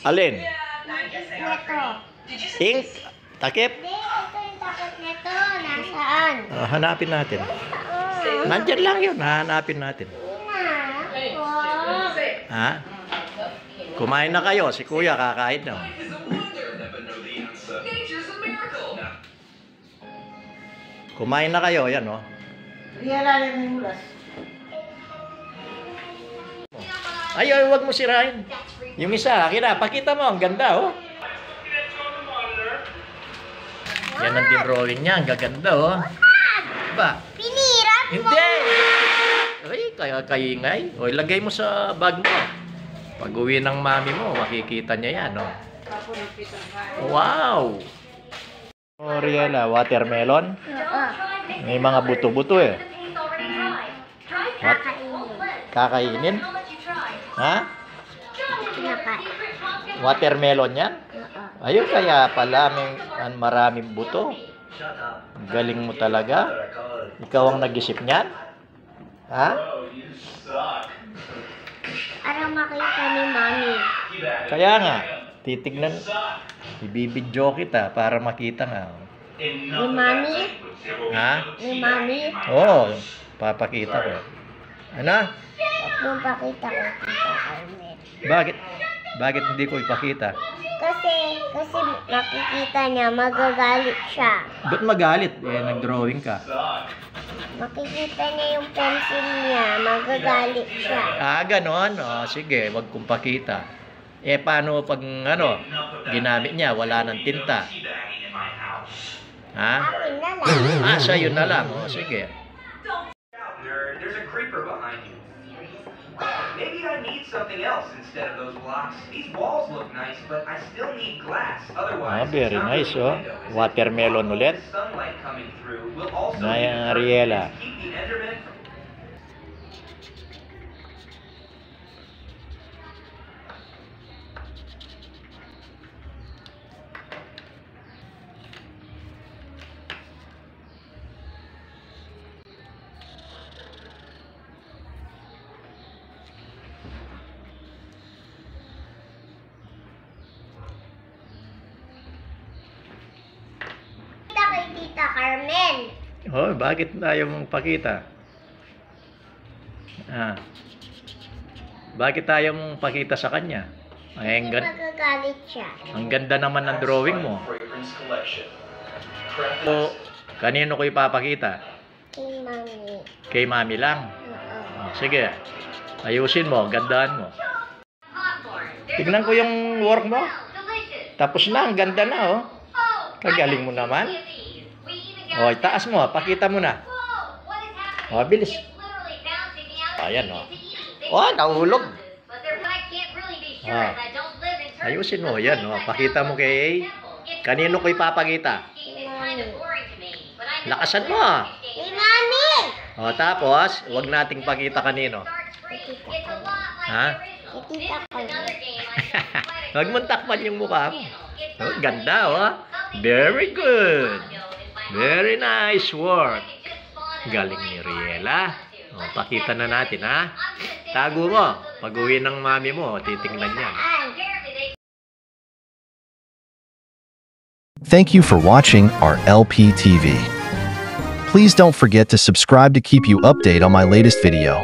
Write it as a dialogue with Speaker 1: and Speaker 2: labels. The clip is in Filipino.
Speaker 1: Alin?
Speaker 2: Neto.
Speaker 1: Ink? Takip?
Speaker 2: Hindi, ito yung takot neto. Nasaan?
Speaker 1: Hanapin natin. Nandyan lang yun. Hanapin natin. Ha? Kumain na kayo. Si Kuya kakain na. Kumain na kayo. Yan, oh. Ay, huwag mo sirain. Yung isa, akin na. Pakita mo. Ang ganda, oh. Yan ang drawing niya. Ang gaganda, oh. Ba?
Speaker 2: Pinirap mo!
Speaker 1: Hindi! Ay, kaya kaingay. O, ilagay mo sa bag mo. Pag uwi ng mami mo, makikita niya yan, oh. Wow! Oh, Riela, watermelon?
Speaker 2: Oo.
Speaker 1: May mga buto-buto, eh. What?
Speaker 2: Kakainin.
Speaker 1: Kakainin? Ha?
Speaker 2: Kinakain.
Speaker 1: Watermelon yan?
Speaker 2: Oo.
Speaker 1: Ayun, kaya pala maraming buto. Galing mo talaga. Ikaw ang nag-isip niyan? Ha?
Speaker 2: Para makita ni Mami.
Speaker 1: Kaya nga, titignan. Ibibidyo kita para makita nga.
Speaker 2: Ni Mami?
Speaker 1: Ha?
Speaker 2: Ni Mami?
Speaker 1: Oo, papakita ko. Ano?
Speaker 2: Yung pakita ko, Tita Carmen.
Speaker 1: Bakit? Bakit hindi ko ipakita?
Speaker 2: Kasi makikita niya, magagalit siya.
Speaker 1: Ba't magalit? Eh, nag-drawing ka.
Speaker 2: Makikita niya yung pencil niya, magagalit siya.
Speaker 1: Ah, ganon. O, sige, wag kong pakita. Eh, paano pag, ginamit niya, wala ng tinta? Ha?
Speaker 2: Akin na lang.
Speaker 1: Ah, sa'yo na lang. O, sige.
Speaker 3: There's a creeper behind you. Maybe I need something else instead of those blocks. These walls look nice, but I still need glass.
Speaker 1: Ah,
Speaker 3: Otherwise,
Speaker 1: very
Speaker 3: it's not
Speaker 1: nice,
Speaker 3: really a
Speaker 1: oh.
Speaker 3: window, is it?
Speaker 1: Watermelon ulit.
Speaker 3: The sunlight coming through will also
Speaker 1: Nay,
Speaker 3: be
Speaker 1: ang
Speaker 3: perfect
Speaker 1: Ariela.
Speaker 3: to keep the Enderman from
Speaker 2: Kita kay Tita Carmen.
Speaker 1: Oh, bakit ayaw mong pakita? Ah. Bakit ayaw mong pakita sa kanya? Ay,
Speaker 2: Kasi magagalit siya.
Speaker 1: ang ganda naman ng drawing mo.
Speaker 3: Fragrance Collection.
Speaker 1: O, kanino ko ipapakita?
Speaker 2: Kay Mami.
Speaker 1: Kay mami lang.
Speaker 2: Oo.
Speaker 1: Oh, sige. Ayusin mo, gandaan mo. Tignan ko yung work mo. Tapos na, ang ganda na, oh. Kagaling mo naman. O, itaas mo, pakita mo na. O, bilis. Ayan, oh. Oh, nahulog. Ah. Ayusin mo, yan, oh. Pakita mo kay... Kanino ko ipapakita?
Speaker 2: Kay Mami.
Speaker 1: Lakasan mo, ah.
Speaker 2: Kay Mami!
Speaker 1: O, tapos, huwag nating pakita kanino. Ha?
Speaker 2: Kay Tita Carmen.
Speaker 1: Huwag mong takpan yung mukha mo. Oh, ganda, oh. Very good. Very nice work. Galing ni Riela. O, pakita na natin, ha? Tago mo. Pag-uwi ng mami mo, titingnan niya.
Speaker 4: Thank you for watching our LP TV. Please don't forget to subscribe to keep you updated on my latest video.